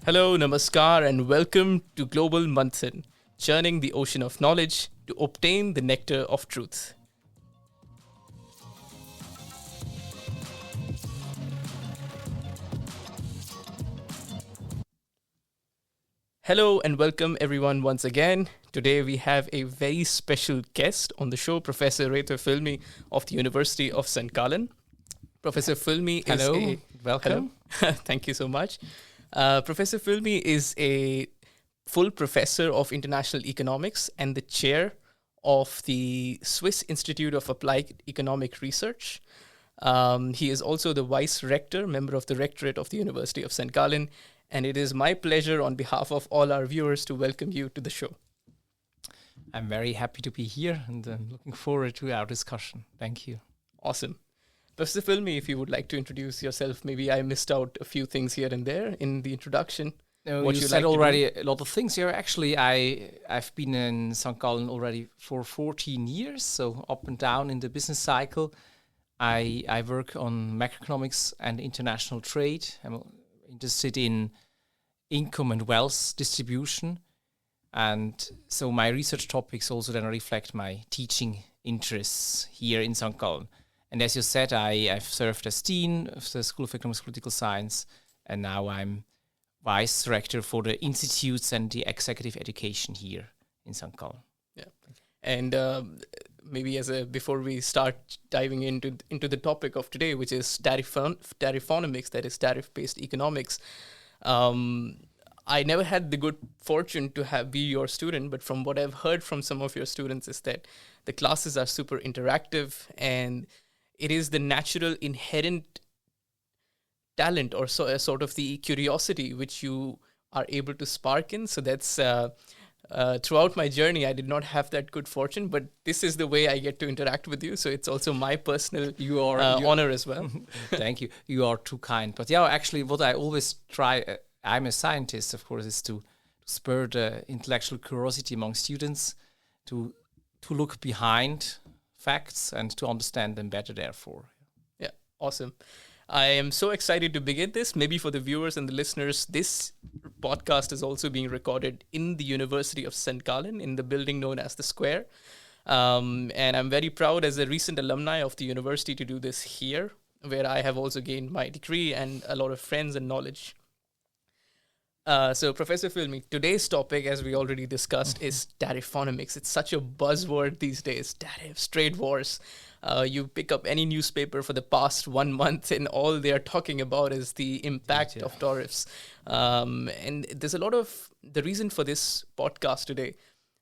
Hello, namaskar, and welcome to Global Manthan, churning the ocean of knowledge to obtain the nectar of truth. Hello and welcome everyone once again. Today we have a very special guest on the show, Professor Reto Foellmi of the University of St. Gallen. Professor Foellmi is welcome. Hello. Thank you so much. Professor Foellmi is a full professor of international economics and the chair of the Swiss Institute of Applied Economic Research. He is also the vice rector, member of the rectorate of the University of St. Gallen. And it is my pleasure on behalf of all our viewers to welcome you to the show. I'm very happy to be here and I'm looking forward to our discussion. Thank you. Awesome. Professor Foellmi, if you would like to introduce yourself, maybe I missed out a few things here and there in the introduction. No, you said already a lot of things here. Actually, I've been in St. Gallen already for 14 years, so up and down in the business cycle. I work on macroeconomics and international trade. I'm interested in income and wealth distribution. And so my research topics also then reflect my teaching interests here in St. Gallen. And as you said, I've served as dean of the School of Economics and Political Science, and now I'm vice rector for the institutes and the executive education here in St. Gallen. Yeah, and maybe before we start diving into the topic of today, which is Tariffonomics, that is tariff-based economics. I never had the good fortune to be your student, but from what I've heard from some of your students is that the classes are super interactive and it is the natural inherent talent or sort of the curiosity which you are able to spark in. So that's throughout my journey, I did not have that good fortune, but this is the way I get to interact with you. So it's also my personal honor as well. Thank you. You are too kind. But yeah, actually what I always try, I'm a scientist, of course, is to spur the intellectual curiosity among students, to look behind facts and to understand them better, therefore. Yeah, awesome. I am so excited to begin this. Maybe for the viewers and the listeners, this podcast is also being recorded in the University of St. Gallen in the building known as the Square. And I'm very proud as a recent alumni of the university to do this here, where I have also gained my degree and a lot of friends and knowledge. So, Professor Foellmi, today's topic, as we already discussed, is tariffonomics. It's such a buzzword these days. Tariffs, trade wars. You pick up any newspaper for the past 1 month and all they are talking about is the impact of tariffs. And there's a lot of the reason for this podcast today,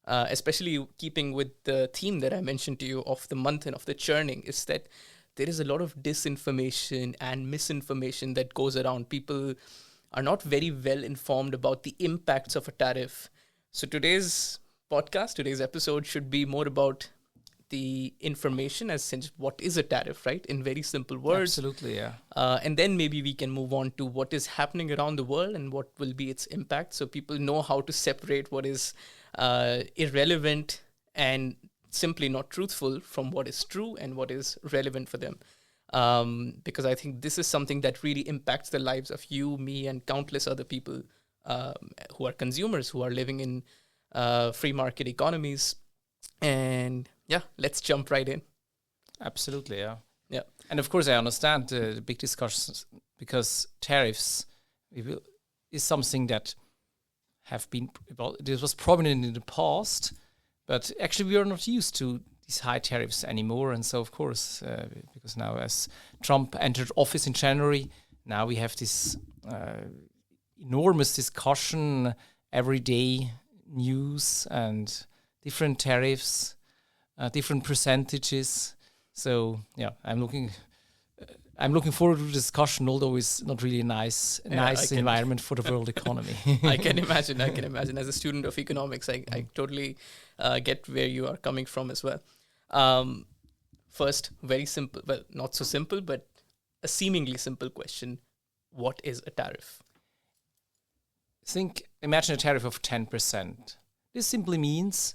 especially keeping with the theme that I mentioned to you of the month and of the churning, is that there is a lot of disinformation and misinformation that goes around. People are not very well informed about the impacts of a tariff. So today's episode should be more about the information as since what is a tariff, right? In very simple words. Absolutely, yeah. And then maybe we can move on to what is happening around the world and what will be its impact. So people know how to separate what is irrelevant and simply not truthful from what is true and what is relevant for them. Because I think this is something that really impacts the lives of you, me, and countless other people who are consumers, who are living in free market economies. And yeah, let's jump right in. Absolutely, yeah. Yeah. And of course, I understand the big discussions because tariffs is something that this was prominent in the past, but actually we are not used to these high tariffs anymore. And so, of course, because now as Trump entered office in January, now we have this enormous discussion, everyday news and different tariffs, different percentages. So, yeah, I'm looking forward to the discussion, although it's not really a nice environment for the world economy. I can imagine. As a student of economics, I totally get where you are coming from as well. First, very simple, well, not so simple, but a seemingly simple question. What is a tariff? Imagine a tariff of 10%. This simply means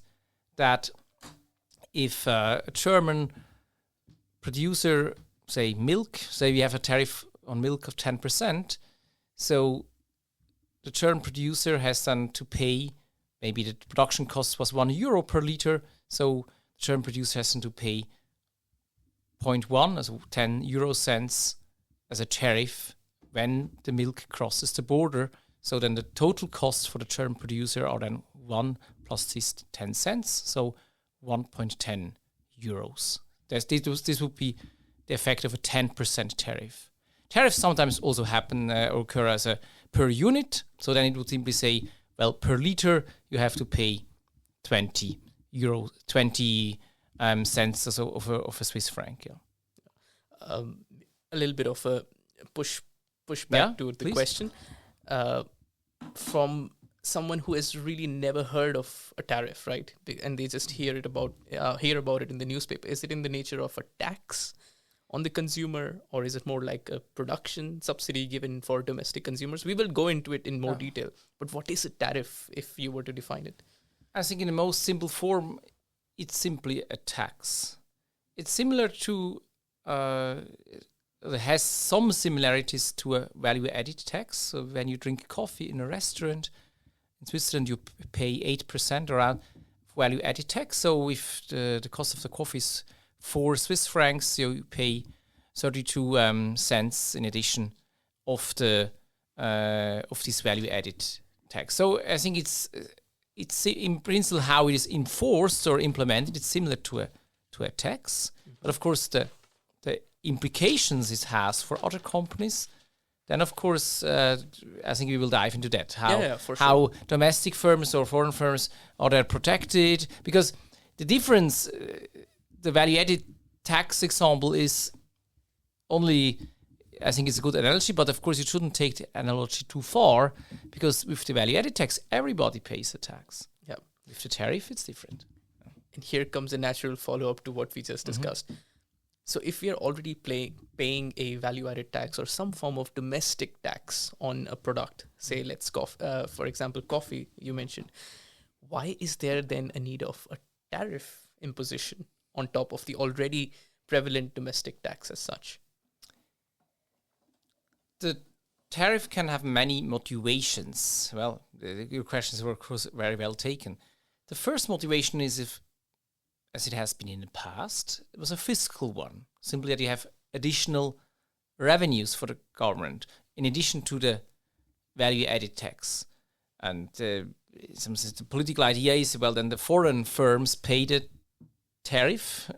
that if a German producer, say we have a tariff on milk of 10%, so the German producer has then to pay, maybe the production cost was €1 per liter, so the German producer has then to pay 0.1, so 10 euro cents as a tariff when the milk crosses the border. So then the total costs for the German producer are then 1 plus these 10 cents, so 1.10 euros. This would be the effect of a 10% tariff. Tariffs sometimes also happen or occur as a per unit, so then it would simply say, well, per liter you have to pay 20 cents or so of a Swiss franc. A little bit of a push back to the please. question. From someone who has really never heard of a tariff, right? And they just hear about it in the newspaper. Is it in the nature of a tax on the consumer, or is it more like a production subsidy given for domestic consumers? We will go into it in more detail. But what is a tariff if you were to define it? I think in the most simple form, it's simply a tax. It's similar to, it has some similarities to a value-added tax. So when you drink coffee in a restaurant, in Switzerland you pay 8% around value-added tax. So if the cost of the coffee is 4 Swiss francs, you pay 32 cents in addition of this value-added tax. So I think it's in principle how it is enforced or implemented. It's similar to a tax, but of course the implications it has for other companies. Then of course I think we will dive into that. How domestic firms or foreign firms are they protected? Because the difference, the value-added tax example is only, I think it's a good analogy, but of course you shouldn't take the analogy too far, because with the value-added tax, everybody pays a tax. Yeah. With the tariff, it's different. And here comes a natural follow-up to what we just discussed. So if we are already paying a value-added tax or some form of domestic tax on a product, say for example, coffee you mentioned, why is there then a need of a tariff imposition on top of the already prevalent domestic tax as such? The tariff can have many motivations. Well, your questions were, of course, very well taken. The first motivation is, as it has been in the past, it was a fiscal one. Simply that you have additional revenues for the government in addition to the value-added tax. And the political idea is, well, then the foreign firms pay the tariff,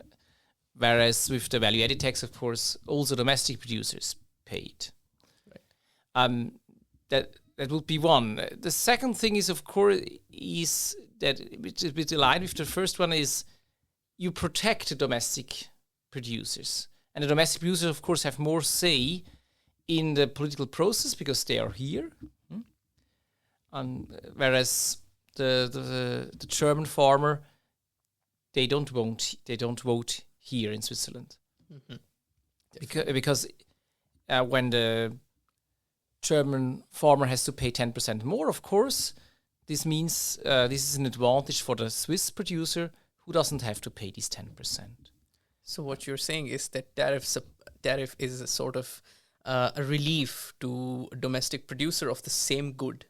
whereas with the value-added tax, of course, also domestic producers paid. Right. That would be one. The second thing is, of course, is that which is a bit aligned with the first one is you protect the domestic producers. And the domestic producers, of course, have more say in the political process because they are here. And whereas the German farmer, they don't vote here in Switzerland. Because when the German farmer has to pay 10% more, of course, this means this is an advantage for the Swiss producer who doesn't have to pay these 10%. So what you're saying is that tariff is a sort of a relief to a domestic producer of the same good.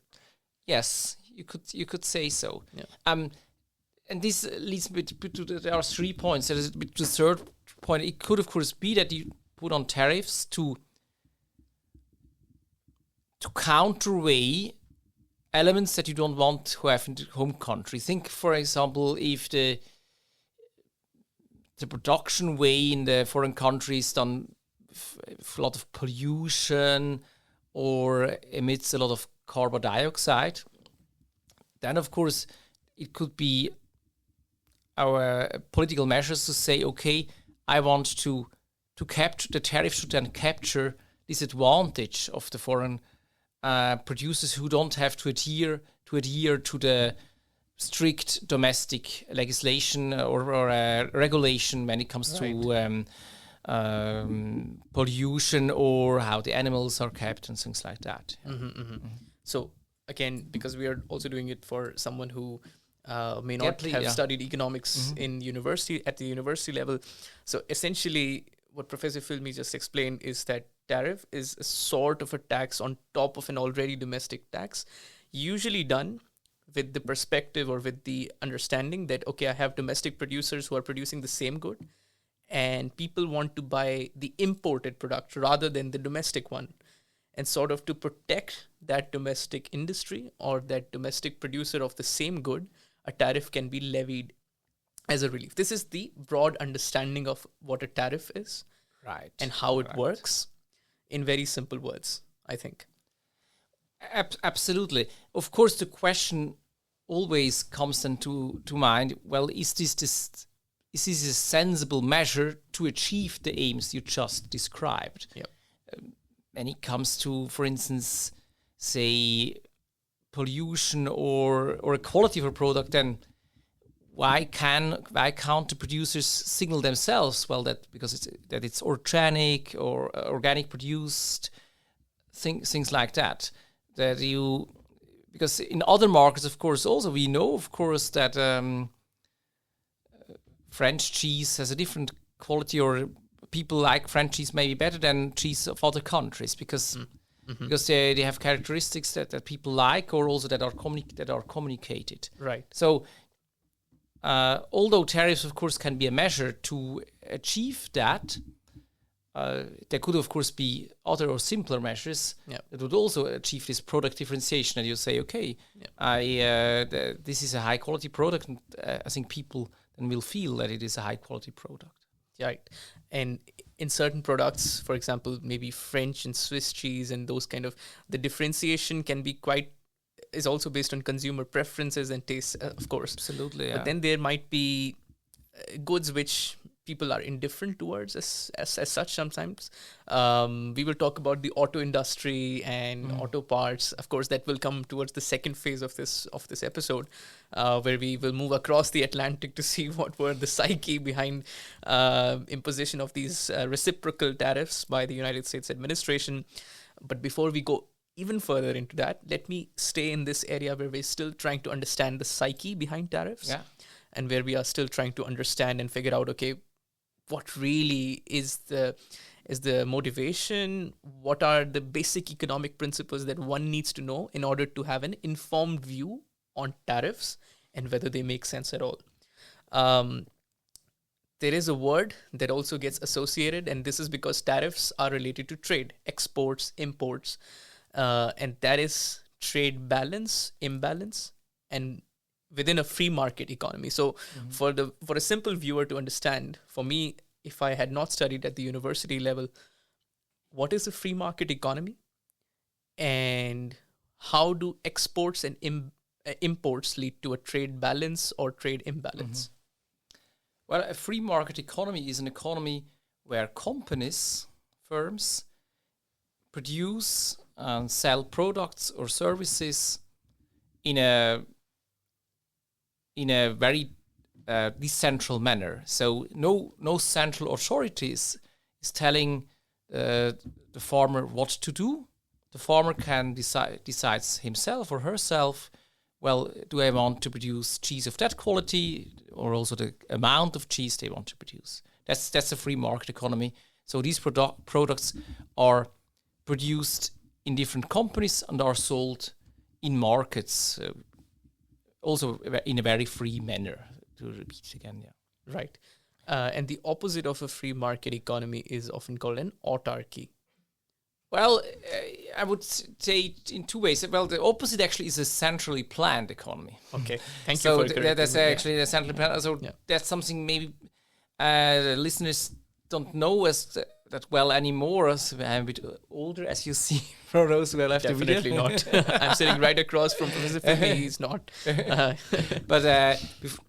Yes, you could say so. Yeah. And this leads me to there are 3 points. There is the third point. It could, of course, be that you put on tariffs to counterweigh elements that you don't want to have in the home country. Think, for example, if the production way in the foreign countries done a lot of pollution or emits a lot of carbon dioxide, then of course it could be our political measures to say, okay, I want to capture the tariff should then capture this advantage of the foreign producers who don't have to adhere to the strict domestic legislation or regulation when it comes to pollution or how the animals are kept and things like that. So again, because we are also doing it for someone who may not have studied economics at the university level. So essentially what Professor Foellmi just explained is that tariff is a sort of a tax on top of an already domestic tax, usually done with the perspective or with the understanding that, okay, I have domestic producers who are producing the same good, and people want to buy the imported product rather than the domestic one. And sort of to protect that domestic industry or that domestic producer of the same good, a tariff can be levied as a relief. This is the broad understanding of what a tariff is, Right. and how it works in very simple words, I think. Absolutely. Of course, the question always comes then to mind, well, is this a sensible measure to achieve the aims you just described? Yep. When it comes to, for instance, say, pollution or a quality of a product, then why can't the producers signal themselves, well, that because it's organic or organic produced, things like that. Because in other markets, of course, also we know, of course, that French cheese has a different quality, or people like French cheese maybe better than cheese of other countries because they have characteristics that people like, or also that are communicated. Right. So although tariffs, of course, can be a measure to achieve that, there could, of course, be other or simpler measures that would also achieve this product differentiation. And you say, okay, this is a high quality product, and I think people then will feel that it is a high quality product. Right. And in certain products, for example, maybe French and Swiss cheese and those kind of, the differentiation is also based on consumer preferences and tastes, of course. Absolutely. Yeah. But then there might be goods which people are indifferent towards as such sometimes. We will talk about the auto industry and auto parts. Of course, that will come towards the second phase of this episode, where we will move across the Atlantic to see what were the psyche behind imposition of these reciprocal tariffs by the United States administration. But before we go even further into that, let me stay in this area where we're still trying to understand the psyche behind tariffs, and where we are still trying to understand and figure out, okay, what really is the motivation? What are the basic economic principles that one needs to know in order to have an informed view on tariffs and whether they make sense at all? There is a word that also gets associated, and this is because tariffs are related to trade, exports, imports, and that is trade balance, imbalance, and within a free market economy. So for a simple viewer to understand, for me, if I had not studied at the university level, what is a free market economy, and how do exports and imports lead to a trade balance or trade imbalance? Well, a free market economy is an economy where companies, firms, produce and sell products or services in a very decentral manner. So no central authorities is telling the farmer what to do. The farmer can decides himself or herself, well, do I want to produce cheese of that quality, or also the amount of cheese they want to produce. That's a free market economy. So these products are produced in different companies and are sold in markets, also in a very free manner, to repeat again. Right. And the opposite of a free market economy is often called an autarky. Well, I would say it in two ways. Well, the opposite actually is a centrally planned economy. Okay, thank you for correcting me. That's actually the centrally planned. So that's something maybe the listeners don't know that well anymore. As I'm a bit older, as you see, for those who are left. Definitely not. I'm sitting right across from Professor Foellmi. He's not. But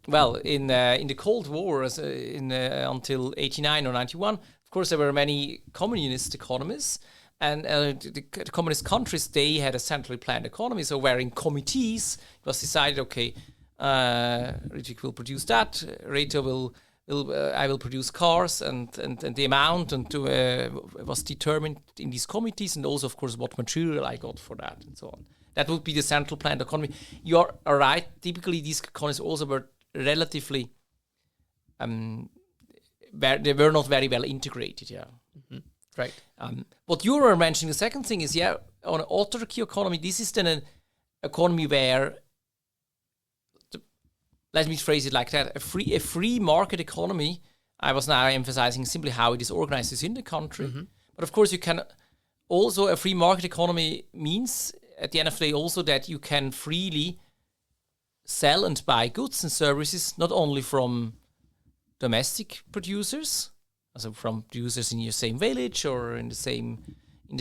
well, in the Cold War, until 89 or 91, of course, there were many communist economies. And the communist countries, they had a centrally planned economy. So where in committees it was decided, okay, Ritwik will produce that, Reto I will produce cars, and the amount was determined in these committees, and also, of course, what material I got for that, and so on. That would be the central planned economy. You are right. Typically, these economies also were relatively, they were not very well integrated. Yeah. Mm-hmm. Right. What you were mentioning, the second thing is, on an autarky economy, this is then an economy where, let me phrase it like that, a free market economy. I was now emphasizing simply how it is organized within the country. Mm-hmm. But of course, you can also, a free market economy means, at the end of the day, also that you can freely sell and buy goods and services, not only from domestic producers, also from producers in your same village or in the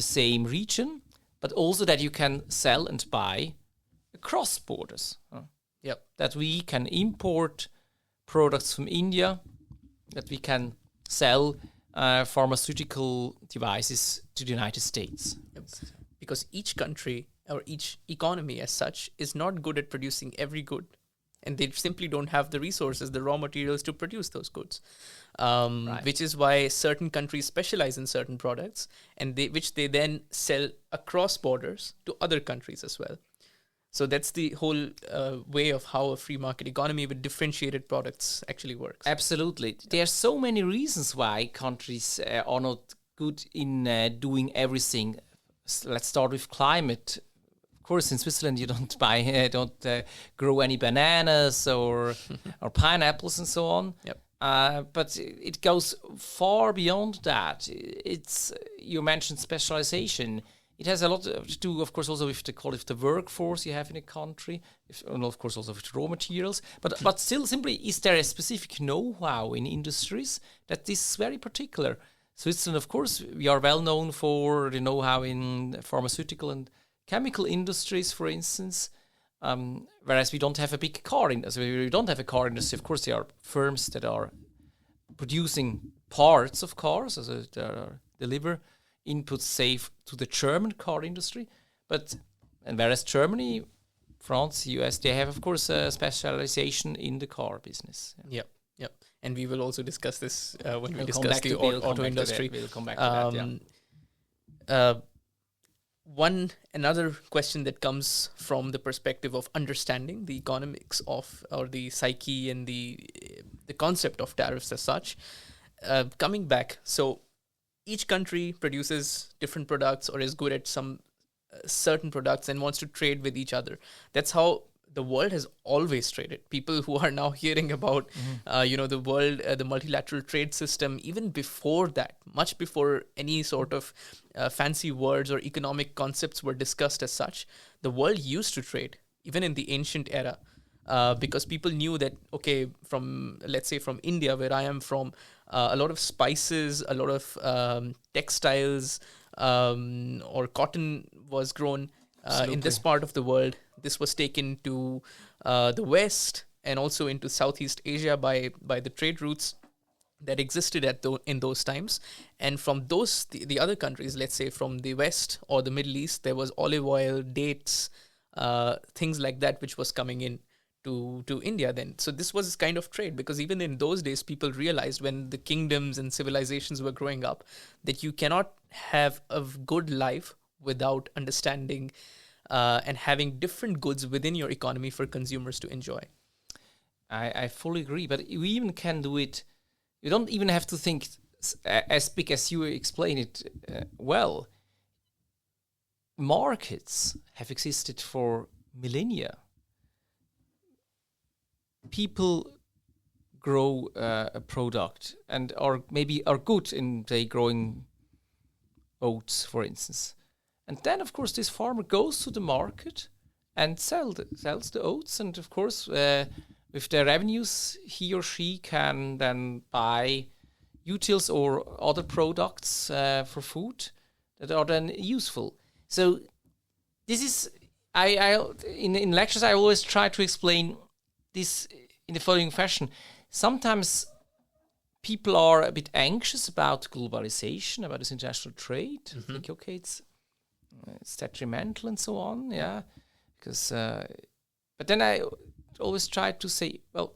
same region, but also that you can sell and buy across borders. Yep. That we can import products from India, that we can sell pharmaceutical devices to the United States. Yep. Because each country or each economy as such is not good at producing every good, and they simply don't have the resources, the raw materials to produce those goods. Right. Which is why certain countries specialize in certain products, and which they then sell across borders to other countries as well. So that's the whole way of how a free market economy with differentiated products actually works. Absolutely. There are so many reasons why countries are not good in doing everything. Let's start with climate. Of course, in Switzerland, you don't grow any bananas or pineapples and so on. Yep. But it goes far beyond that. You mentioned specialization. It has a lot to do, of course, also with the workforce you have in a country, and of course also with raw materials. But still, simply, is there a specific know-how in industries that this is very particular? Switzerland, of course, we are well known for the know-how in pharmaceutical and chemical industries, for instance. Whereas we don't have a big car industry. We don't have a car industry. Of course, there are firms that are producing parts of cars, also that deliver inputs, safe to the German car industry. And whereas Germany, France, US, they have, of course, a specialization in the car business. Yep. And we will also discuss this when we discuss the auto industry. We'll come back to that, Another question that comes from the perspective of understanding the economics of, or the psyche and the concept of tariffs as such, coming back, so each country produces different products or is good at some certain products and wants to trade with each other. That's how the world has always traded. People who are now hearing about, the world, the multilateral trade system, even before that, much before any sort of fancy words or economic concepts were discussed as such, the world used to trade, even in the ancient era. Because people knew that, okay, let's say from India, where I am from, a lot of spices, a lot of textiles or cotton was grown in this part of the world. This was taken to the West and also into Southeast Asia by the trade routes that existed in those times. And from those, the other countries, let's say from the West or the Middle East, there was olive oil, dates, things like that, which was coming in to India then. So this was kind of trade, because even in those days, people realized when the kingdoms and civilizations were growing up that you cannot have a good life without understanding and having different goods within your economy for consumers to enjoy. I fully agree, but we even can do it. You don't even have to think as big as you explain it well. Markets have existed for millennia. People grow a product and are good in, say, growing oats, for instance. And then, of course, this farmer goes to the market and sells the oats. And, of course, with the revenues, he or she can then buy utils or other products for food that are then useful. So this is, in lectures, I always try to explain this in the following fashion. Sometimes people are a bit anxious about globalization, about this international trade. Mm-hmm. Think, okay, it's detrimental and so on, yeah. Because, but then I always try to say, well,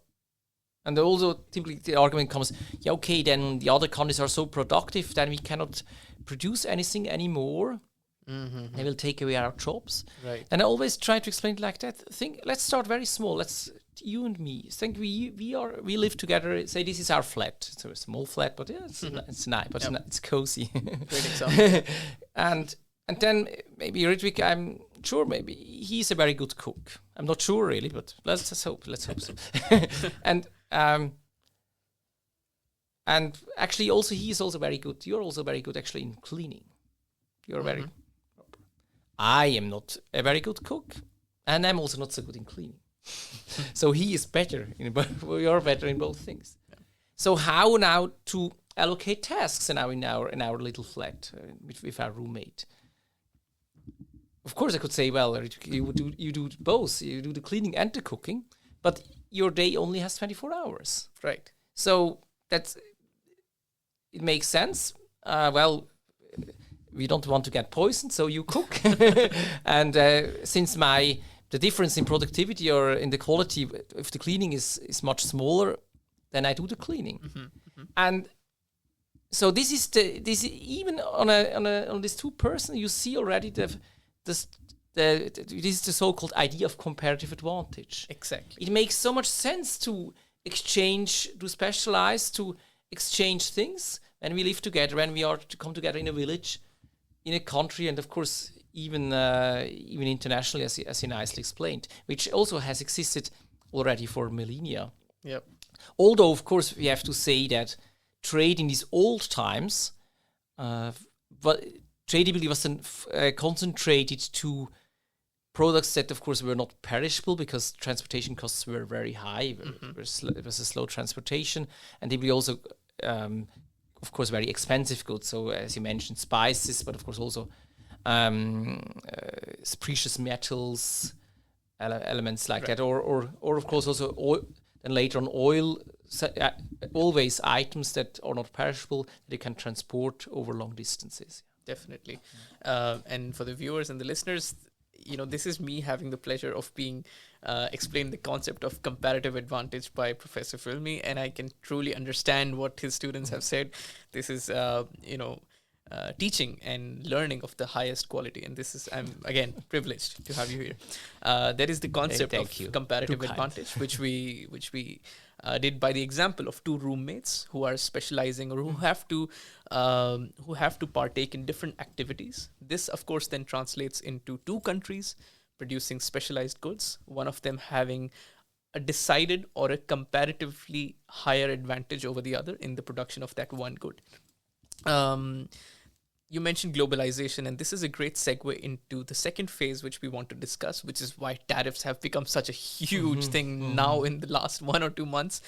and also typically the argument comes, yeah, okay, then the other countries are so productive, then we cannot produce anything anymore. Mm-hmm. They will take away our jobs. Right. And I always try to explain it like that. Let's start very small. Let's you and me. Think we live together. Say this is our flat. So a small flat, but yeah, it's nice, but it's cozy. Great example. and then maybe Ritwik, I'm sure maybe he's a very good cook. I'm not sure really, but let's hope so. And actually, also he is also very good. You're also very good actually in cleaning. You're very. I am not a very good cook, and I'm also not so good in cleaning. So he is better. We are better in both things. Yeah. So how now to allocate tasks in our little flat with our roommate? Of course, I could say, well, you do both. You do the cleaning and the cooking, but your day only has 24 hours. Right. So it makes sense. We don't want to get poisoned, so you cook. And since the difference in productivity or in the quality of the cleaning is much smaller, then I do the cleaning. And so this is even on this two person, you see already this is the so-called idea of comparative advantage. Exactly. It makes so much sense to specialize, to exchange things when we live together, when we are to come together in a village, in a country, and of course even internationally, as you nicely explained, which also has existed already for millennia. Yep. Although, of course, we have to say that trade in these old times, but tradability was concentrated to products that, of course, were not perishable because transportation costs were very high. It was a slow transportation, and they were also, of course, very expensive goods. So, as you mentioned, spices, but of course also precious metals, elements like that, or of course also oil, then later on oil. Always items that are not perishable that you can transport over long distances. Definitely. And for the viewers and the listeners, this is me having the pleasure of being explained the concept of comparative advantage by Professor Foellmi, and I can truly understand what his students have said. This is, teaching and learning of the highest quality, and I'm again privileged to have you here. That is the concept of comparative advantage, which we did by the example of two roommates who are specializing or who have to partake in different activities. This, of course, then translates into two countries producing specialized goods, one of them having a decided or a comparatively higher advantage over the other in the production of that one good. You mentioned globalization, and this is a great segue into the second phase, which we want to discuss, which is why tariffs have become such a huge thing now in the last 1 or 2 months.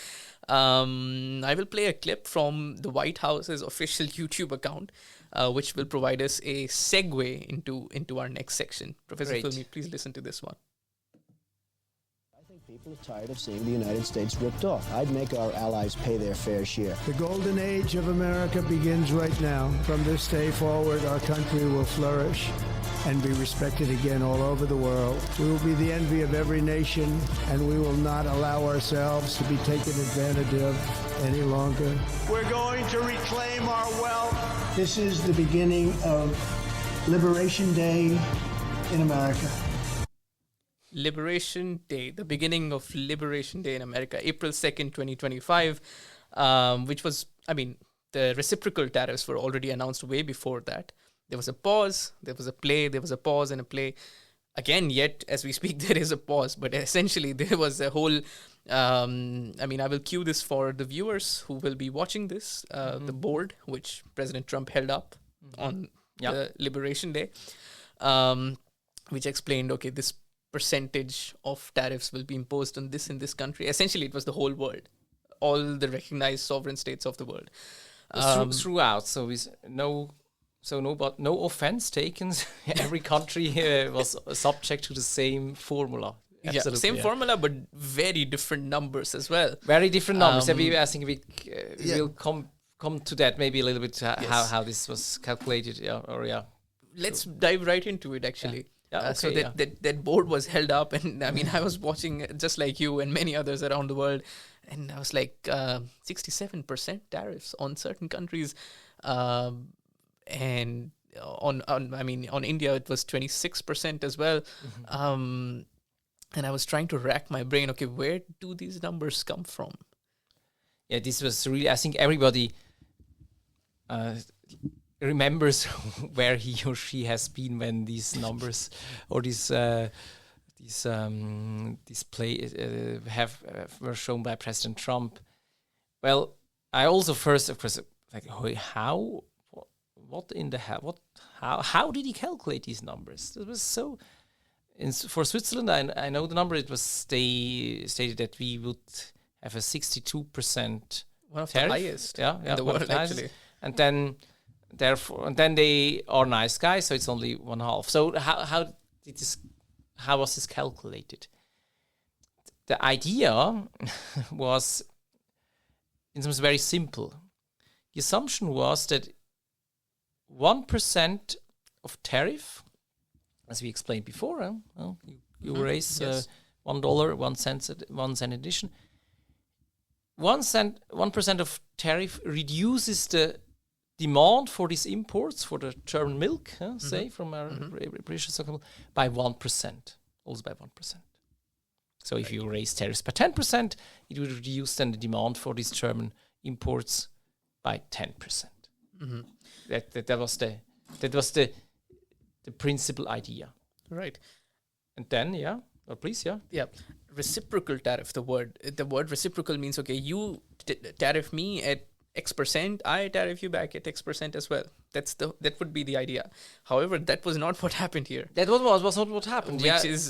I will play a clip from the White House's official YouTube account, which will provide us a segue into our next section. Professor Foellmi, please listen to this one. People are tired of seeing the United States ripped off. I'd make our allies pay their fair share. The golden age of America begins right now. From this day forward, our country will flourish and be respected again all over the world. We will be the envy of every nation, and we will not allow ourselves to be taken advantage of any longer. We're going to reclaim our wealth. This is the beginning of Liberation Day in America. Liberation Day, the beginning of Liberation Day in America, April 2nd, 2025, which was, the reciprocal tariffs were already announced way before that. There was a pause, there was a play, there was a pause and a play. Again, yet, as we speak, there is a pause, but essentially there was a whole, I will cue this for the viewers who will be watching this, the board, which President Trump held up on the Liberation Day, which explained, okay, this percentage of tariffs will be imposed on this in this country. Essentially, it was the whole world, all the recognized sovereign states of the world. Throughout, so no offense taken. Every country was subject to the same formula. Same formula, but very different numbers as well. Very different numbers. I think we will come to that maybe a little bit. How this was calculated. Let's dive right into it. Actually. So that board was held up, and I was watching just like you and many others around the world, and I was like 67% tariffs on certain countries, and on India it was 26% as well. And I was trying to rack my brain. Okay, where do these numbers come from? Yeah, this was really, I think everybody remembers where he or she has been when these numbers or these were shown by President Trump. Well, I also first, of course, like, how did he calculate these numbers? It was so. For Switzerland, I know the number. It was stated that we would have a 62% One of tariff. the highest in the world, actually. And then they are nice guys, so it's only 1/2. So how was this calculated? The idea was, in some sense, very simple. The assumption was that 1% of tariff, as we explained before, you raise yes. $1, 1 cent addition. 1% of tariff reduces the demand for these imports for the German milk, say from our British example, by 1%, also by 1%. So if you raise tariffs by 10%, it would reduce then the demand for these German imports by 10%. That was the principal idea. Right. And then, please. Yeah. Reciprocal tariff, the word reciprocal means, okay, you tariff me at X%, I tariff you back at X% as well. That would be the idea. However, that was not what happened here. That was not what happened.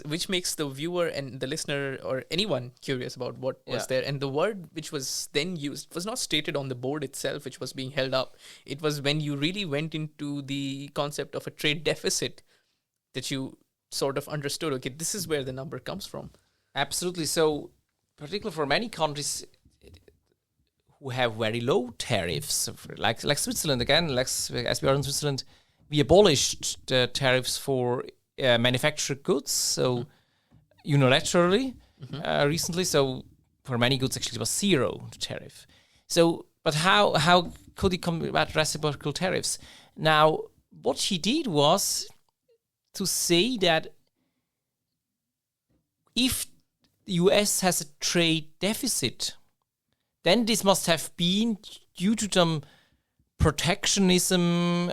Which makes the viewer and the listener or anyone curious about what was there. And the word which was then used was not stated on the board itself, which was being held up. It was when you really went into the concept of a trade deficit that you sort of understood, okay, this is where the number comes from. Absolutely. So, particularly for many countries who have very low tariffs, like Switzerland again, as we are in Switzerland, we abolished the tariffs for manufactured goods, so unilaterally recently. So for many goods, actually, it was zero tariff. So, but how could he combat reciprocal tariffs? Now, what he did was to say that if the US has a trade deficit, then this must have been due to some protectionism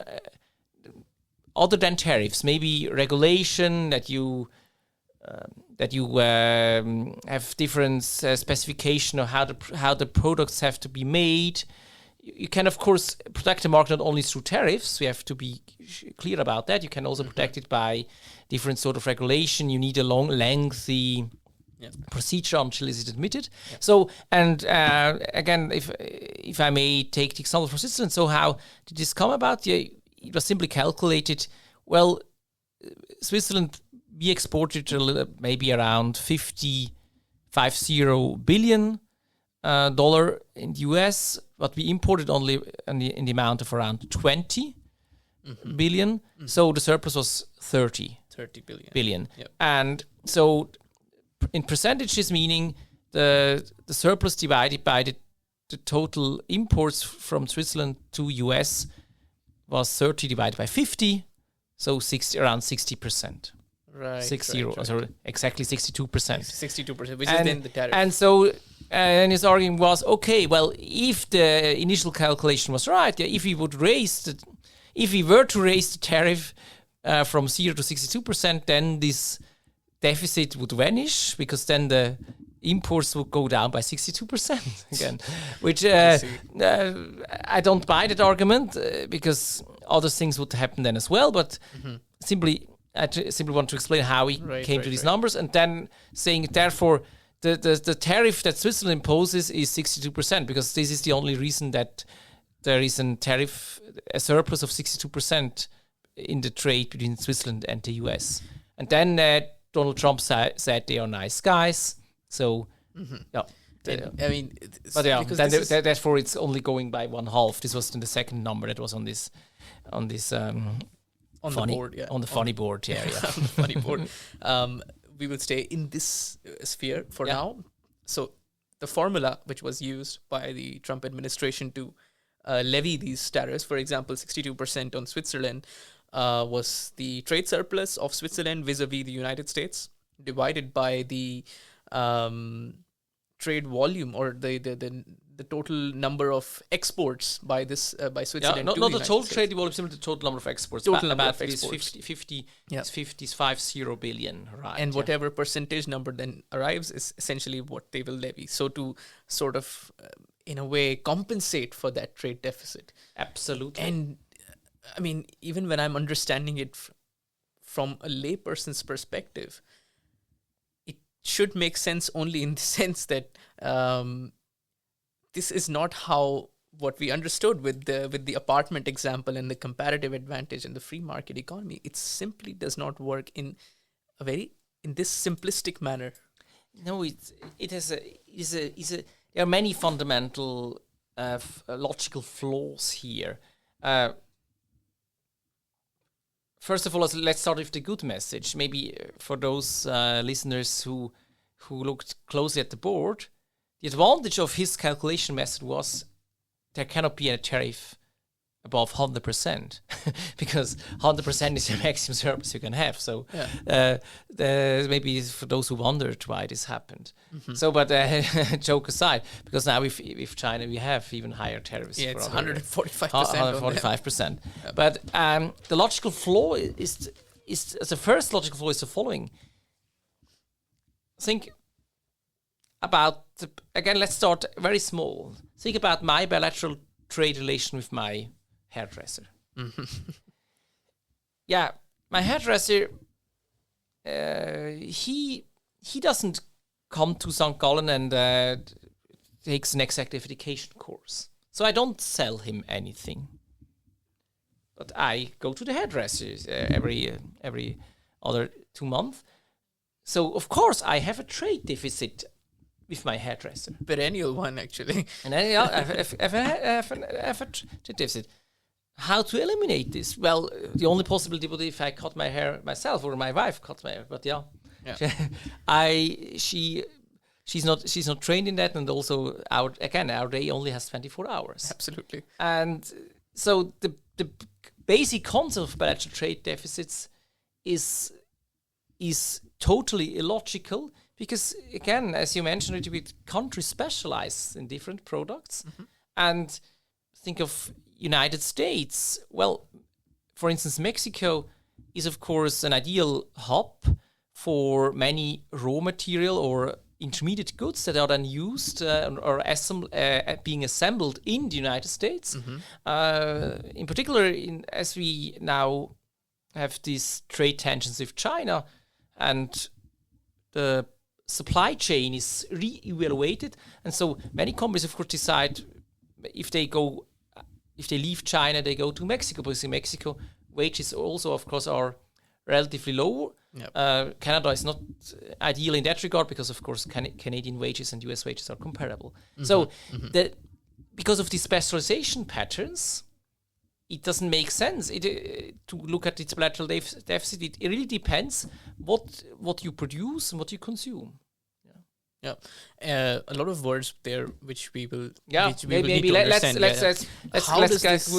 other than tariffs, maybe regulation that you have different specification of how the products have to be made. You can, of course, protect the market not only through tariffs. We have to be clear about that. You can also protect it by different sort of regulation. You need a long, lengthy procedure until it is admitted. So, and again, if I may take the example from Switzerland, so how did this come about? It was simply calculated. Well, Switzerland, we exported maybe around $50 billion in the US, but we imported only in the amount of around 20 billion. So the surplus was 30 billion. Yep. And so in percentages, meaning the surplus divided by the total imports from Switzerland to US was 30 divided by 50, so around 60%. Right. 60, sorry, exactly 62%. 62%, which is then the tariff. And so, and his argument was, okay, well, if the initial calculation was right, if we were to raise the tariff from 0 to 62%, then this deficit would vanish, because then the imports would go down by 62% again, which I don't buy that argument, because other things would happen then as well. But I simply want to explain how we came to these numbers, and then saying, therefore, the tariff that Switzerland imposes is 62%, because this is the only reason that there is a surplus of 62% in the trade between Switzerland and the US. And then Donald Trump said they are nice guys. So, therefore it's only going by 1/2. This was in the second number that was on this funny board, on the funny board. On the funny board. We will stay in this sphere for now. So the formula which was used by the Trump administration to levy these tariffs, for example, 62% on Switzerland, was the trade surplus of Switzerland vis-a-vis the United States. divided by the trade volume, or the total number of exports by Switzerland. Not the United total States. trade volume, simply the total number of exports. Total number about of exports. 50 Yeah. 50 billion, right? And whatever percentage number then arrives is essentially what they will levy. So to sort of, in a way, compensate for that trade deficit. Absolutely. And I mean, even when I'm understanding it from a layperson's perspective, it should make sense only in the sense that this is not how what we understood with the apartment example and the comparative advantage in the free market economy. It simply does not work in this simplistic manner. No, there are many fundamental logical flaws here. First of all, let's start with the good message. Maybe for those listeners who looked closely at the board, the advantage of his calculation method was there cannot be a tariff above 100%, because 100% is the maximum surplus you can have. So maybe for those who wondered why this happened. Mm-hmm. So, but joke aside, because now with China we have even higher tariffs. Yeah, it's 145%. 145%. Yeah. But the logical flaw is the first logical flaw is the following. Think about, again, let's start very small. Think about my bilateral trade relation with my hairdresser. Mm-hmm. Yeah, my hairdresser, he doesn't come to St. Gallen and takes an executive education course. So I don't sell him anything. But I go to the hairdresser every other 2 months. So, of course, I have a trade deficit with my hairdresser. Perennial one, actually. And then I have a trade deficit. How to eliminate this? Well, the only possibility would be if I cut my hair myself or my wife cut my hair. But she's not trained in that, and also our day only has 24 hours. Absolutely. And so the basic concept of bilateral trade deficits is totally illogical, because again, as you mentioned, countries specialize in different products. Mm-hmm. And think of United States. Well, for instance, Mexico is of course an ideal hub for many raw material or intermediate goods that are then used or being assembled in the United States. Mm-hmm. In particular, as we now have these trade tensions with China, and the supply chain is re-evaluated, and so many companies, of course, decide if they leave China, they go to Mexico, because in Mexico, wages also, of course, are relatively low. Yep. Canada is not ideal in that regard, because, of course, Canadian wages and US wages are comparable. Mm-hmm. So, because of these specialization patterns, it doesn't make sense to look at its bilateral deficit. It really depends what you produce and what you consume. Yeah, a lot of words there which we will. Yeah, maybe let's go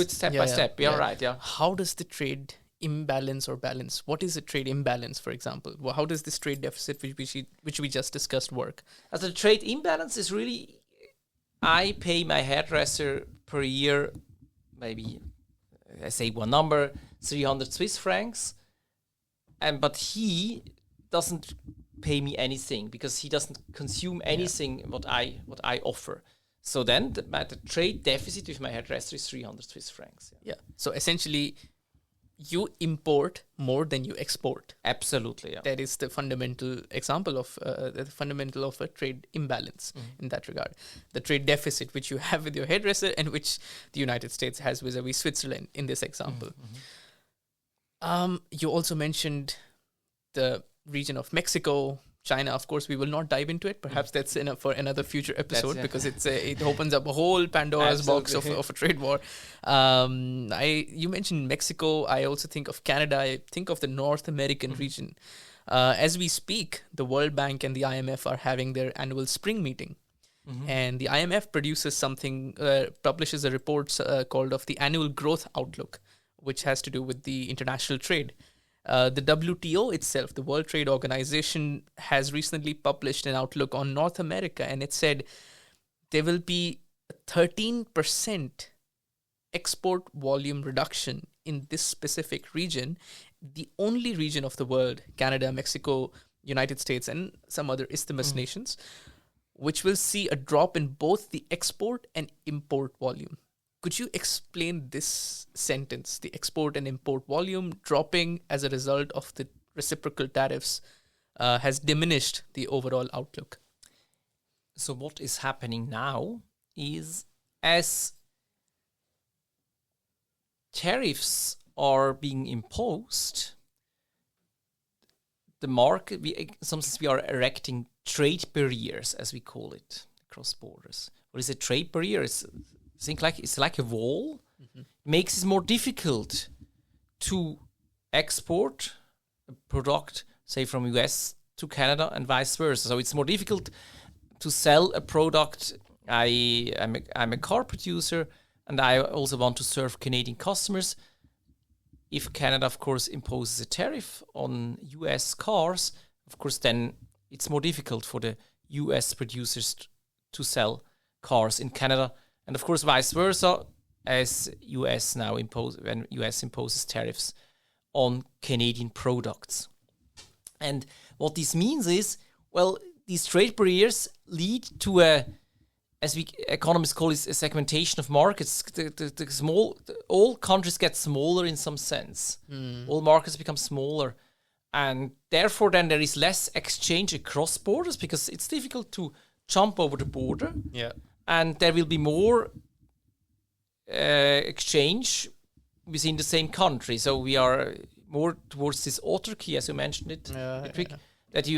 step by step. Yeah, right. Yeah. How does the trade imbalance or balance? What is a trade imbalance, for example? Well, how does this trade deficit, which we just discussed, work? As a trade imbalance is really, I pay my hairdresser per year, maybe I say one number, 300 Swiss francs, but he doesn't pay me anything, because he doesn't consume anything what I offer. So then the trade deficit with my hairdresser is 300 Swiss francs. Yeah. So essentially, you import more than you export. Absolutely. Yeah. That is the fundamental example of a trade imbalance in that regard. The trade deficit which you have with your hairdresser and which the United States has vis-a-vis Switzerland in this example. Mm-hmm. You also mentioned the region of Mexico, China. Of course, we will not dive into it. Perhaps that's enough for another future episode, because it opens up a whole Pandora's box of a trade war. You mentioned Mexico. I also think of Canada. I think of the North American region. As we speak, the World Bank and the IMF are having their annual spring meeting. Mm-hmm. And the IMF publishes a report called of the Annual Growth Outlook, which has to do with the international trade. The WTO itself, the World Trade Organization, has recently published an outlook on North America, and it said there will be a 13% export volume reduction in this specific region, the only region of the world, Canada, Mexico, United States, and some other isthmus nations, which will see a drop in both the export and import volume. Could you explain this sentence, the export and import volume dropping as a result of the reciprocal tariffs has diminished the overall outlook? So what is happening now is, as tariffs are being imposed, the market, sometimes we are erecting trade barriers, as we call it, across borders. What is a trade barrier? It's like a wall. It makes it more difficult to export a product, say, from US to Canada and vice versa. So it's more difficult to sell a product. I'm a car producer, and I also want to serve Canadian customers. If Canada, of course, imposes a tariff on US cars, of course, then it's more difficult for the US producers to sell cars in Canada. And of course, vice versa, as when US imposes tariffs on Canadian products. And what this means is, well, these trade barriers lead to as we economists call it, a segmentation of markets. All countries get smaller in some sense. All markets become smaller. And therefore, then there is less exchange across borders because it's difficult to jump over the border. Yeah. And there will be more exchange within the same country. So we are more towards this autarky, as you mentioned it, Ritwik, that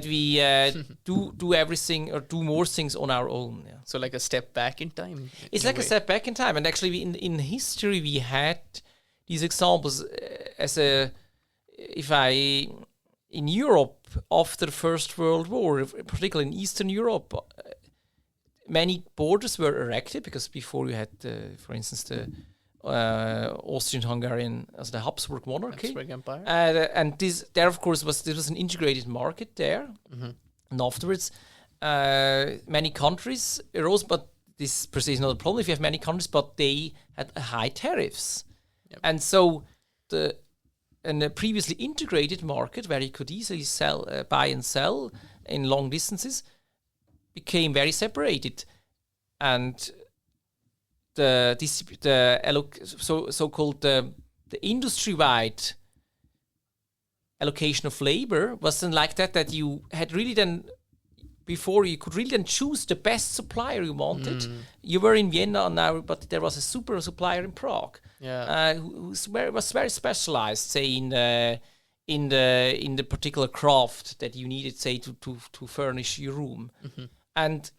we do everything or do more things on our own. Yeah. So like a step back in time. It's like a step back in time. And actually, in history, we had these examples in Europe, after the First World War, particularly in Eastern Europe, many borders were erected because before you had, for instance, the Austrian-Hungarian, as the Habsburg monarchy. Habsburg Empire. And there, of course, there was an integrated market there. And afterwards, many countries arose, but this per se is not a problem if you have many countries, but they had high tariffs. Yep. And so in a previously integrated market where you could easily buy and sell in long distances became very separated. And the industry-wide allocation of labor was then like that you had really then, before you could really then choose the best supplier you wanted. You were in Vienna now, but there was a super supplier in Prague, who was very specialized, say in the particular craft that you needed, say, to furnish your room, and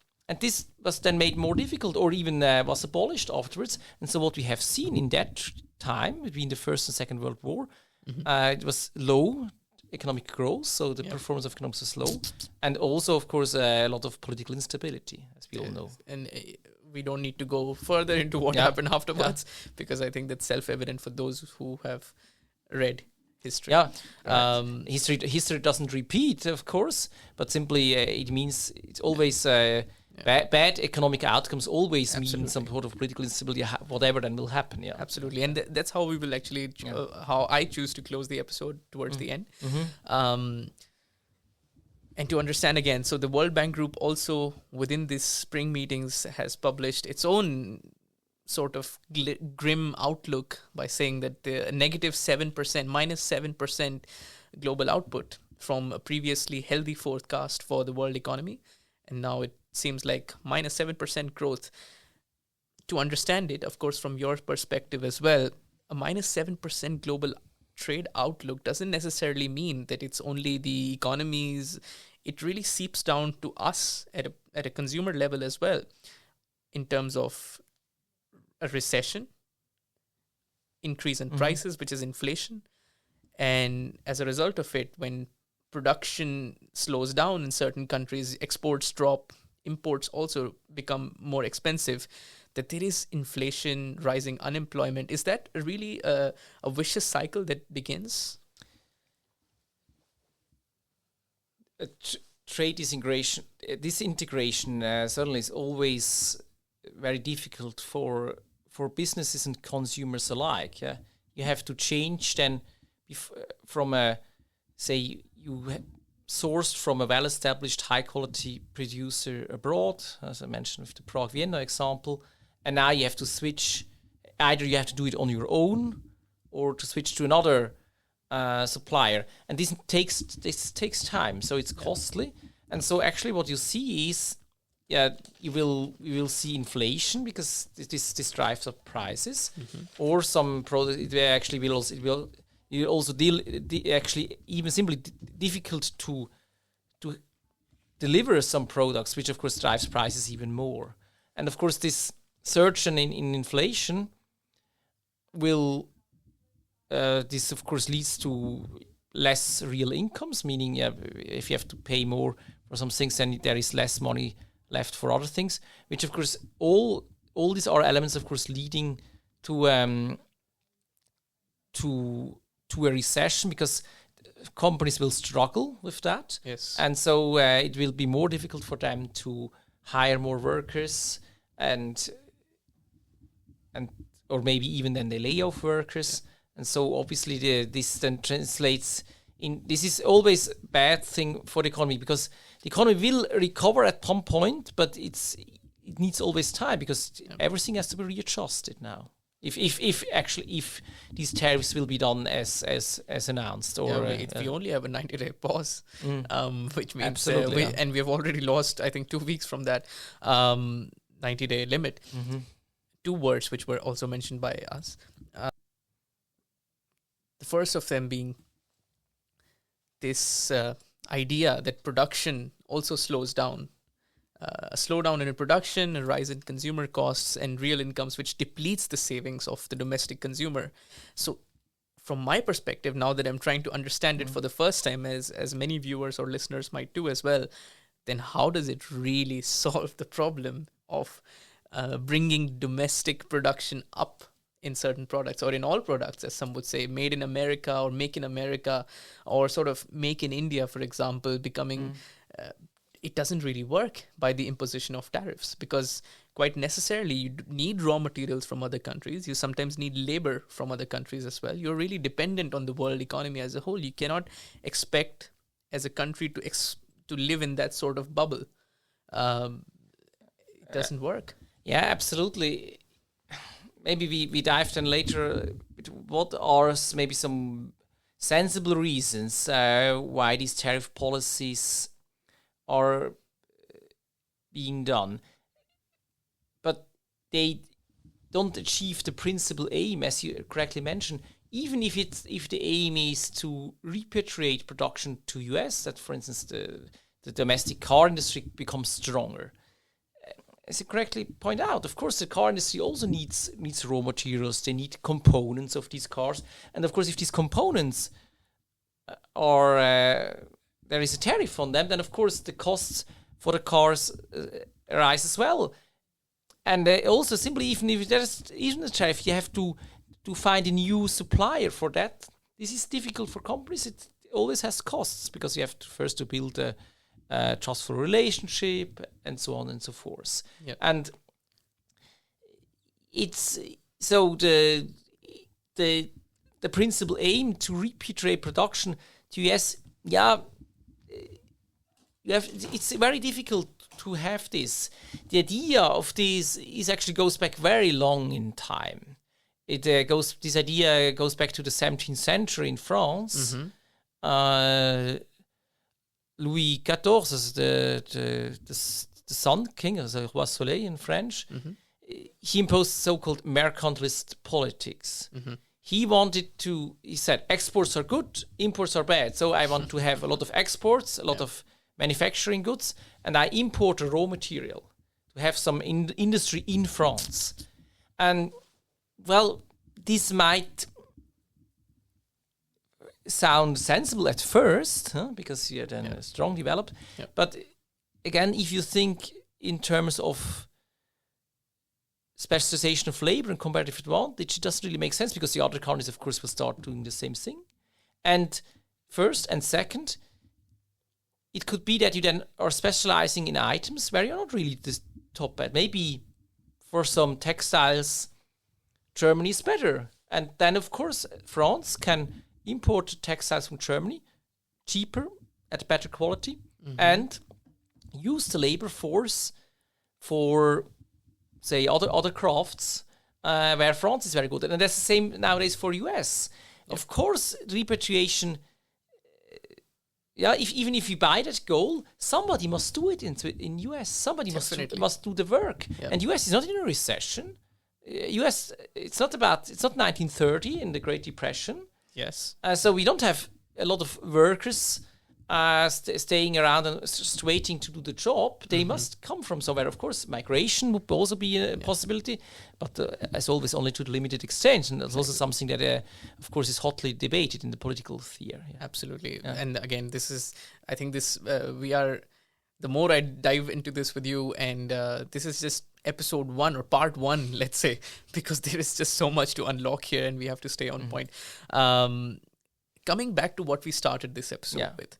this was then made more difficult, or even was abolished afterwards. And so what we have seen in that time between the First and Second World War, it was low economic growth, so the performance of economics was low, and also, of course, a lot of political instability, as we all know. And we don't need to go further into what happened afterwards, because I think that's self-evident for those who have read history. History doesn't repeat, of course, but simply it means it's always bad economic outcomes always mean some sort of political instability, whatever then will happen. Yeah, absolutely, and that's how we will actually how I choose to close the episode towards the end. And to understand again, so the World Bank Group also within these spring meetings has published its own sort of grim outlook by saying that the -7% global output from a previously healthy forecast for the world economy, and now it seems like -7% growth. To understand it, of course, from your perspective as well, a -7% global trade outlook doesn't necessarily mean that it's only the economies. It really seeps down to us at a consumer level as well, in terms of a recession, increase in prices, which is inflation, and as a result of it, when production slows down in certain countries, exports drop, imports also become more expensive, that there is inflation, rising unemployment. Is that really a vicious cycle that begins? trade disintegration certainly is always very difficult for businesses and consumers alike. Yeah? You have to change then from sourced from a well-established high-quality producer abroad, as I mentioned with the Prague-Vienna example, and now you have to switch. Either you have to do it on your own, or to switch to another supplier, and this takes time, so it's costly. And so actually, what you see is, you will see inflation because this drives up prices, or some product even simply difficult to deliver some products, which of course drives prices even more. And of course, this surge in inflation will this of course leads to less real incomes, meaning if you have to pay more for some things, then there is less money left for other things, which of course all these are elements of course leading to a recession, because companies will struggle with that. Yes. And so it will be more difficult for them to hire more workers and or maybe even then they lay off workers. Yeah. And so obviously this then translates in, this is always a bad thing for the economy, because the economy will recover at some point, but it needs always time, because everything has to be readjusted now. If these tariffs will be done as announced, or we only have a 90-day pause, which means we have already lost, I think, 2 weeks from that 90-day limit. Mm-hmm. 2 words which were also mentioned by us. The first of them being this idea that production also slows down. A slowdown in production, a rise in consumer costs and real incomes, which depletes the savings of the domestic consumer. So from my perspective, now that I'm trying to understand it for the first time, as many viewers or listeners might do as well, then how does it really solve the problem of bringing domestic production up in certain products, or in all products, as some would say, made in America or make in America, or sort of make in India, for example, becoming... it doesn't really work by the imposition of tariffs, because quite necessarily you need raw materials from other countries. You sometimes need labor from other countries as well. You're really dependent on the world economy as a whole. You cannot expect as a country to live in that sort of bubble. It doesn't work. Yeah, absolutely. Maybe we dive then later. What are maybe some sensible reasons why these tariff policies are being done, but they don't achieve the principal aim, as you correctly mentioned. Even if the aim is to repatriate production to US, that for instance the domestic car industry becomes stronger. As you correctly point out, of course the car industry also needs raw materials. They need components of these cars, and of course if these components are there is a tariff on them, then of course the costs for the cars rise as well. And also simply, even if there's even a tariff, you have to find a new supplier for that. This is difficult for companies. It always has costs, because you have to first build a trustful relationship and so on and so forth. Yep. And it's so the principal aim to repatriate production to US, it's very difficult to have this. The idea of this goes back very long in time. This idea goes back to the 17th century in France. Mm-hmm. Louis XIV, the Sun King, as Roi Soleil in French, he imposed so-called mercantilist politics. Mm-hmm. He said, exports are good, imports are bad. So I want to have a lot of exports, a lot of manufacturing goods, and I import a raw material to have some industry in France. And, well, this might sound sensible at first, because you're then strong developed. Yep. But, again, if you think in terms of specialization of labor and comparative advantage, it doesn't really make sense, because the other countries, of course, will start doing the same thing. And first and second, it could be that you then are specializing in items where you're not really the top at. Maybe for some textiles, Germany is better. And then, of course, France can import textiles from Germany cheaper, at better quality, and use the labor force for, say, other crafts where France is very good. And that's the same nowadays for US. Yep. Of course, repatriation, even if you buy that goal, somebody must do it in US. Somebody must do the work. Yep. And US is not in a recession. US, it's not 1930 in the Great Depression. Yes. So we don't have a lot of workers staying around and just waiting to do the job. They must come from somewhere. Of course, migration would also be a possibility, but as always, only to the limited extent. And that's also something that, of course, is hotly debated in the political sphere. Yeah. Absolutely. Yeah. And again, I think the more I dive into this with you, and this is just episode 1 or part 1, let's say, because there is just so much to unlock here and we have to stay on point. Coming back to what we started this episode with,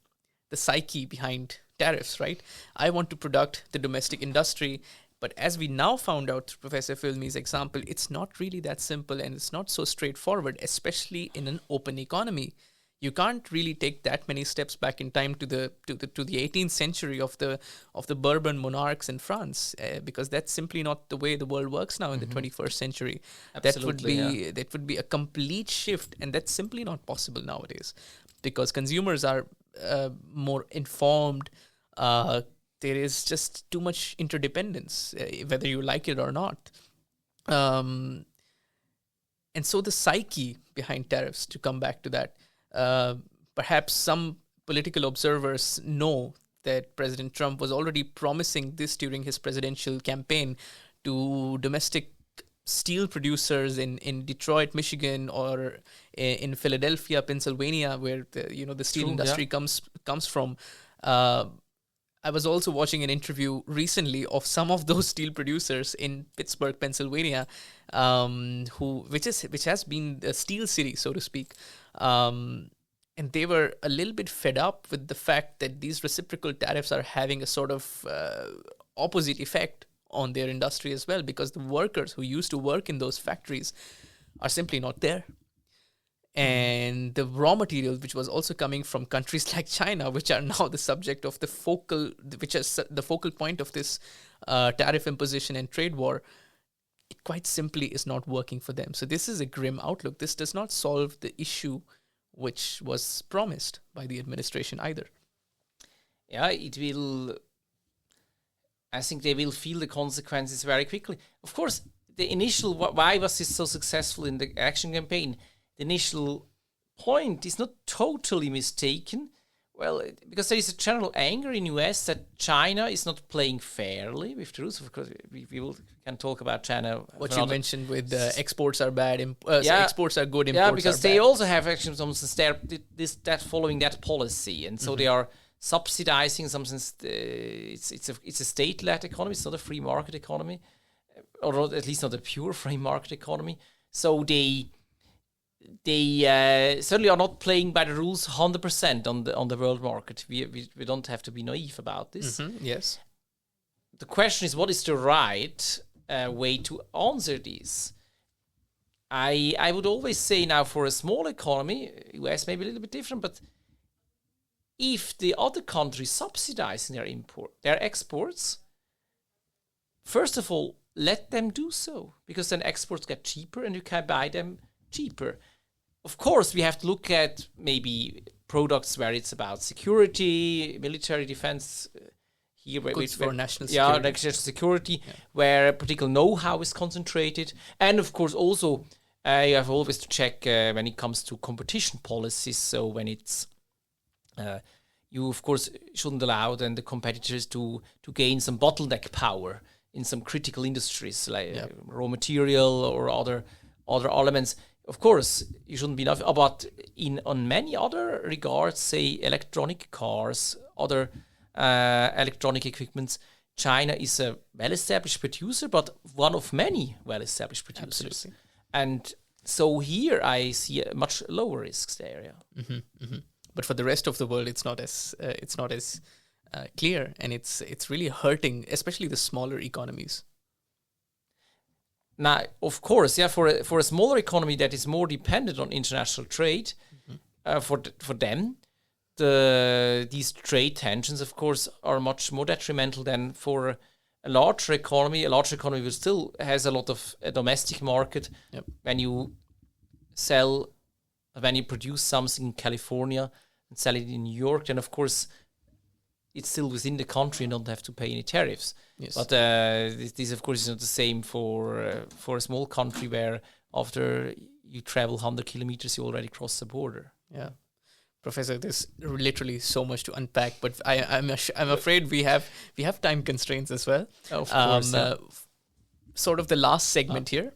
the psyche behind tariffs, right? I want to protect the domestic industry, but as we now found out through Professor Foellmi's example, it's not really that simple and it's not so straightforward, especially in an open economy. You can't really take that many steps back in time to the 18th century of the Bourbon monarchs in France, because that's simply not the way the world works now in the 21st century. Absolutely, that would be a complete shift, and that's simply not possible nowadays, because consumers are more informed. There is just too much interdependence, whether you like it or not. And so the psyche behind tariffs, to come back to that, perhaps some political observers know that President Trump was already promising this during his presidential campaign to domestic steel producers in Detroit, Michigan, or in Philadelphia, Pennsylvania, where the steel industry comes from. I was also watching an interview recently of some of those steel producers in Pittsburgh, Pennsylvania, which has been a steel city, so to speak. And they were a little bit fed up with the fact that these reciprocal tariffs are having a sort of opposite effect on their industry as well, because the workers who used to work in those factories are simply not there. And the raw materials, which was also coming from countries like China, which are now the subject of the focal point of this tariff imposition and trade war, it quite simply is not working for them. So this is a grim outlook. This does not solve the issue which was promised by the administration either. Yeah, it will. I think they will feel the consequences very quickly. Of course, the initial, why was this so successful in the action campaign? The initial point is not totally mistaken. Well, because there is a general anger in US that China is not playing fairly with the rules. Of course, we can talk about China. What you mentioned with exports are bad, exports are good, imports are bad. Yeah, because they also have actually some following that policy, and so they are subsidizing. In some sense, it's a state-led economy. It's not a free market economy, or at least not a pure free market economy. So they certainly are not playing by the rules 100% on the world market. We don't have to be naive about this. Yes. The question is, what is the right way to answer this? I would always say now, for a small economy, US may be a little bit different, but if the other countries subsidizing their exports, first of all, let them do so, because then exports get cheaper and you can buy them cheaper. Of course, we have to look at maybe products where it's about security, military defense. Here, goods for national security. Yeah, national security, where particular know-how is concentrated. And of course, also, you have always to check when it comes to competition policies. So when it's, you of course shouldn't allow then the competitors to gain some bottleneck power in some critical industries like raw material or other elements. Of course, you shouldn't be enough, but on many other regards, say electronic cars, other electronic equipments, China is a well-established producer, but one of many well-established producers. Absolutely. And so here I see a much lower risks there. Yeah. But for the rest of the world, it's not as clear, and it's really hurting, especially the smaller economies. Now, of course, for a smaller economy that is more dependent on international trade, for them, these trade tensions, of course, are much more detrimental than for a larger economy. A larger economy will still has a lot of a domestic market. Yep. When you produce something in California and sell it in New York, then of course it's still within the country and don't have to pay any tariffs. Yes. But this of course is not the same for a small country where after you travel 100 kilometers you already cross the border. Yeah. Professor, there's literally so much to unpack, but I'm afraid we have time constraints as well. Of course. Sort of the last segment here,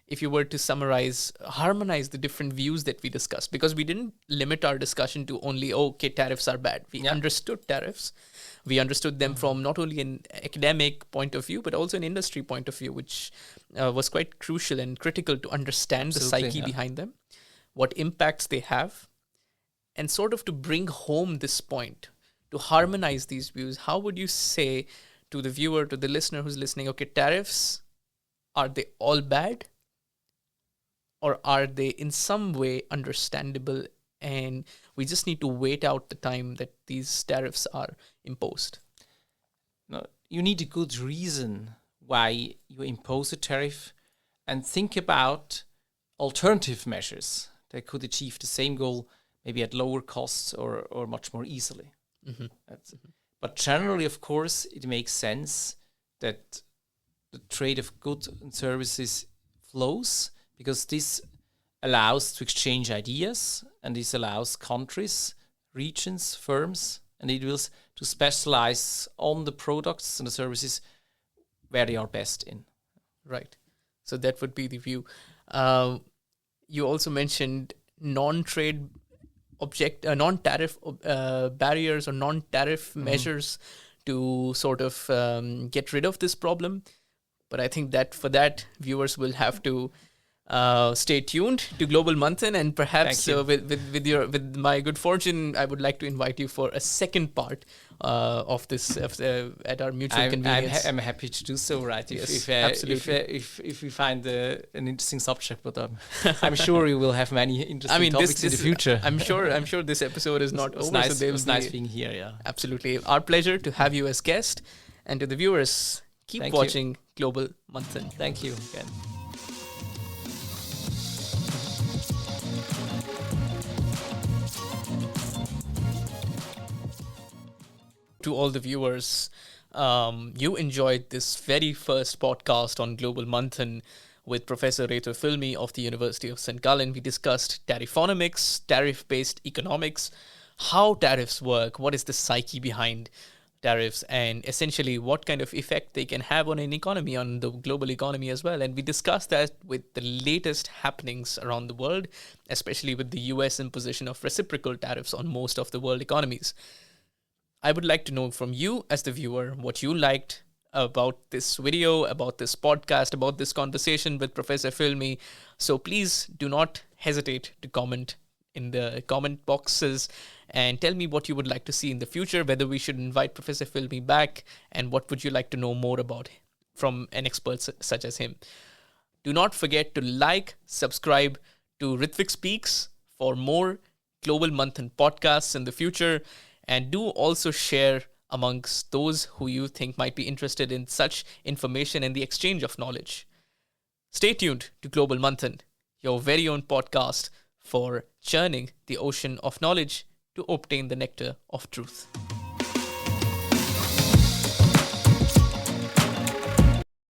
if you were to harmonize the different views that we discussed, because we didn't limit our discussion to only, tariffs are bad. We understood tariffs. We understood them from not only an academic point of view, but also an industry point of view, which was quite crucial and critical to understand the psyche behind them, what impacts they have, and sort of to bring home this point, to harmonize these views. How would you say to the viewer, to the listener who's listening, tariffs, are they all bad? Or are they in some way understandable and we just need to wait out the time that these tariffs are imposed? No, you need a good reason why you impose a tariff, and think about alternative measures that could achieve the same goal, maybe at lower costs or much more easily. Mm-hmm. But generally, of course, it makes sense that the trade of goods and services flows, because this allows to exchange ideas, and this allows countries, regions, firms, and individuals to specialize on the products and the services where they are best in. Right. So that would be the view. You also mentioned non-tariff barriers or non-tariff measures to sort of get rid of this problem. But I think that for that, viewers will have to stay tuned to Global Manthan, and perhaps with my good fortune, I would like to invite you for a second part of this at our mutual convenience. I'm happy to do so, right? Absolutely. If we find an interesting subject, but I'm sure you will have many interesting topics in the future. I'm sure this episode is not over. Nice, so it was nice being here. Yeah, absolutely. Our pleasure to have you as guest, and to the viewers, keep watching Global Manthan. Thank you again. To all the viewers, you enjoyed this very first podcast on Global Manthan with Professor Reto Foellmi of the University of St. Gallen. We discussed Tariffonomics, tariff-based economics, how tariffs work, what is the psyche behind tariffs, and essentially what kind of effect they can have on an economy, on the global economy as well. And we discussed that with the latest happenings around the world, especially with the US imposition of reciprocal tariffs on most of the world economies. I would like to know from you as the viewer what you liked about this video, about this podcast, about this conversation with Professor Foellmi. So please do not hesitate to comment in the comment boxes and tell me what you would like to see in the future, whether we should invite Professor Foellmi back, and what would you like to know more about from an expert such as him. Do not forget to like, subscribe to Ritwik Speaks for more Global Manthan podcasts in the future. And do also share amongst those who you think might be interested in such information and the exchange of knowledge. Stay tuned to Global Manthan, your very own podcast for churning the ocean of knowledge to obtain the nectar of truth.